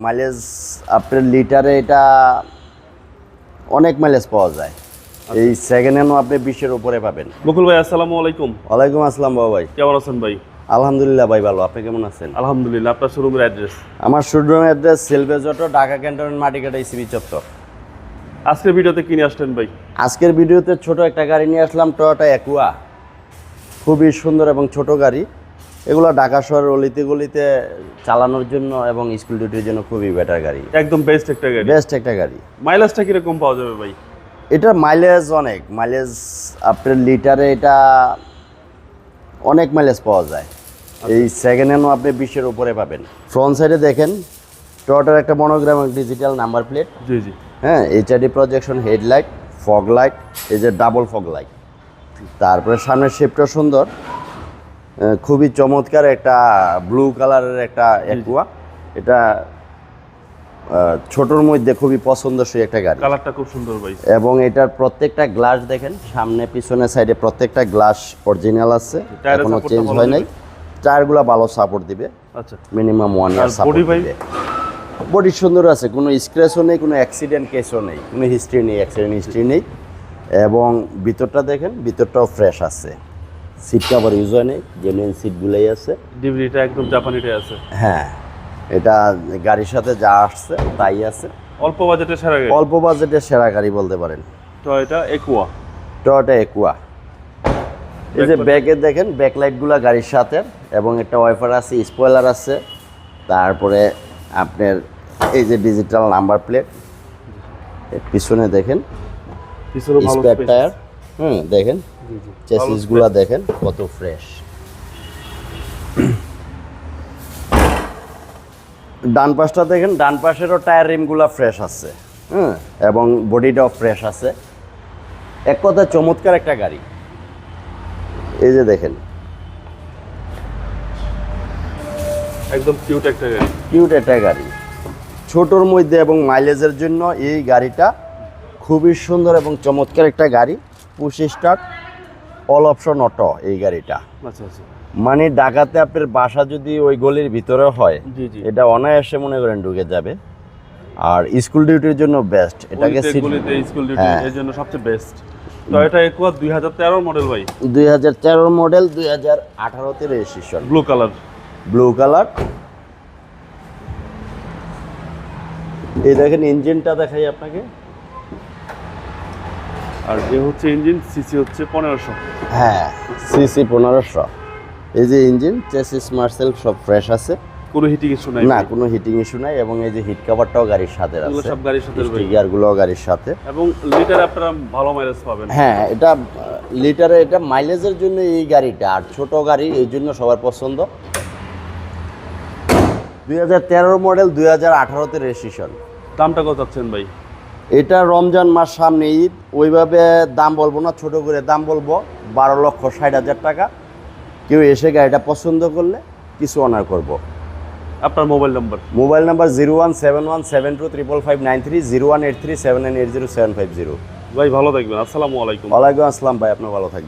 Mileage আপনার লিটারে এটা অনেক মাইলেজ পাওয়া যায়। এই সেকেন্ড হ্যান্ডও আপনি 20-এর উপরে পাবেন। বকুল ভাই আসসালামু আলাইকুম। ওয়ালাইকুম আসসালাম বাবা ভাই, কেমন আছেন ভাই? আলহামদুলিল্লাহ ভাই ভালো। আপনি কেমন আছেন? আলহামদুলিল্লাহ। আপনার শোরুমের অ্যাড্রেস? আমার শোরুমের address Salvage Auto, Dhaka cantonment, Matikata, ECB চত্বর। আজকের ভিডিওতে কিনে আসলেন ভাই? আজকের ভিডিওতে ছোট একটা গাড়ি নিয়ে আসলাম, টয়োটা অ্যাকুয়া। খুবই সুন্দর এবং ছোট গাড়ি। এগুলো ঢাকা শহরের অলিতে গলিতে চালানোর জন্য এবং স্কুল ডিউটির জন্য খুবই বেটার গাড়ি, একদম বেস্ট একটা গাড়ি। বেস্ট একটা গাড়ি। মাইলেজটা কিরকম পাওয়া যাবে ভাই? এটার মাইলেজ অনেক, মাইলেজ আপনার লিটারে এটা অনেক মাইলেজ পাওয়া যায়। এই সেকেন্ড হ্যান্ডও আপনি 20-এর উপরে পাবেন। ফ্রন্ট সাইডে দেখেন টয়োটার একটা মনোগ্রাম, ডিজিটাল নাম্বার প্লেট। জি জি। হ্যাঁ, HID projection headlight, fog light, এই যে ডাবল ফগ লাইট। তারপরে সামনের শেপটা সুন্দর, খুবই চমৎকার একটা ব্লু কালারের একটা অ্যাকুয়া। এটা ছোটোর মধ্যে খুবই পছন্দসই একটা গাড়ি। কালারটা খুব সুন্দর ভাই। এবং এটার প্রত্যেকটা গ্লাস দেখেন, সামনে পিছনে সাইডে প্রত্যেকটা গ্লাস অরিজিনাল আছে, এখনো চেঞ্জ হয় নাই। টায়ারগুলো ভালো সাপোর্ট দিবে। আচ্ছা, মিনিমাম 1 ইয়ার সাপোর্ট দিবে। বডি সুন্দর আছে, কোনো স্ক্র্যাচও নেই, কোনো অ্যাক্সিডেন্ট কেসও নেই, কোনো হিস্ট্রি নেই, অ্যাক্সিডেন্ট হিস্ট্রি নেই। এবং ভিতরটা দেখেন, ভিতরটাও ফ্রেশ আছে। সিট কভার ইউজ হয় নেই, জেনুইন সিটগুলোই আছে। ডিভিডিটা একদম জাপানিটাই আছে। হ্যাঁ, এটা গাড়ির সাথে যা আসছে তাই আছে। অল্প বাজেটে সেরা গাড়ি। অল্প বাজেটের সেরা গাড়ি বলতে পারেন টয়োটা অ্যাকুয়া। Toyota Aqua. এই যে ব্যাকে দেখেন, ব্যাকলাইটগুলো গাড়ির সাথে, এবং একটা ওয়াইফার আছে, স্পয়লার আছে। তারপরে আপনার এই যে ডিজিটাল নাম্বার প্লেট। পিছনে দেখেন স্পেয়ার টায়ার। দেখেন চেসিসগুলো দেখেন কত ফ্রেশ। ডান পাশটা দেখেন, ডান পাশেরও টায়ার রিমগুলো ফ্রেশ আছে। এবং বডিটাও ফ্রেশ আছে। এক কথা চমৎকার একটা গাড়ি। এই যে দেখেন, একদম কিউট একটা গাড়ি। কিউট একটা গাড়ি, ছোটোর মধ্যে এবং মাইলেজের জন্য এই গাড়িটা খুবই সুন্দর এবং চমৎকার একটা গাড়ি। Push start, all option auto এই গাড়িটা। আচ্ছা আচ্ছা। মানে ঢাকাতে আপনার বাসা যদি ওই গলির ভিতরে হয়, জি জি, এটা অনায়াসে মনে করেন ঢুকে যাবে। আর স্কুল ডিউটির জন্য বেস্ট। এটাকে গলিতে স্কুল ডিউটি এর জন্য সবচেয়ে বেস্ট। টয়োটা অ্যাকুয়া 2013 মডেল ভাই। 2013 মডেল, 2018-তে registration. Blue colour. Blue colour. এই দেখেন ইঞ্জিনটা দেখাই আপনাকে। আর এ হচ্ছে ইঞ্জিন, সিসি হচ্ছে 1500। হ্যাঁ, সিসি 1500। এই যে ইঞ্জিন, চেসিস মার্সেল সব ফ্রেশ আছে, কোনো হিটিং ইস্যু নাই না কোনো হিটিং ইস্যু নাই। এবং এই যে হিট কভারটাও গাড়ির সাথে এগুলো আছে, সব গাড়ির সাথে রয়েছে। স্টিকারগুলোও গাড়ির সাথে। এবং লিটারে আপনারা ভালো মাইলেজ পাবেন। হ্যাঁ, এটা লিটারে এটা মাইলেজের জন্য এই গাড়িটা, আর ছোট গাড়ি এই জন্য সবার পছন্দ। 2013 মডেল, 2018-তে রেজিস্ট্রেশন। দামটা কত চাচ্ছেন ভাই? এটা রমজান মাস সামনে, ঈদ, ওইভাবে দাম বলবো না, ছোট করে দাম বলবো 12,60,000 টাকা। কেউ এসে গাড়িটা পছন্দ করলে কিছু অনার করব। আপনার মোবাইল নাম্বার? Mobile number 0171725593, 018379807550। ভাই ভালো থাকবেন। আসসালামু আলাইকুম। ওয়ালাইকুম আসসালাম ভাই, আপনি ভালো থাকবেন।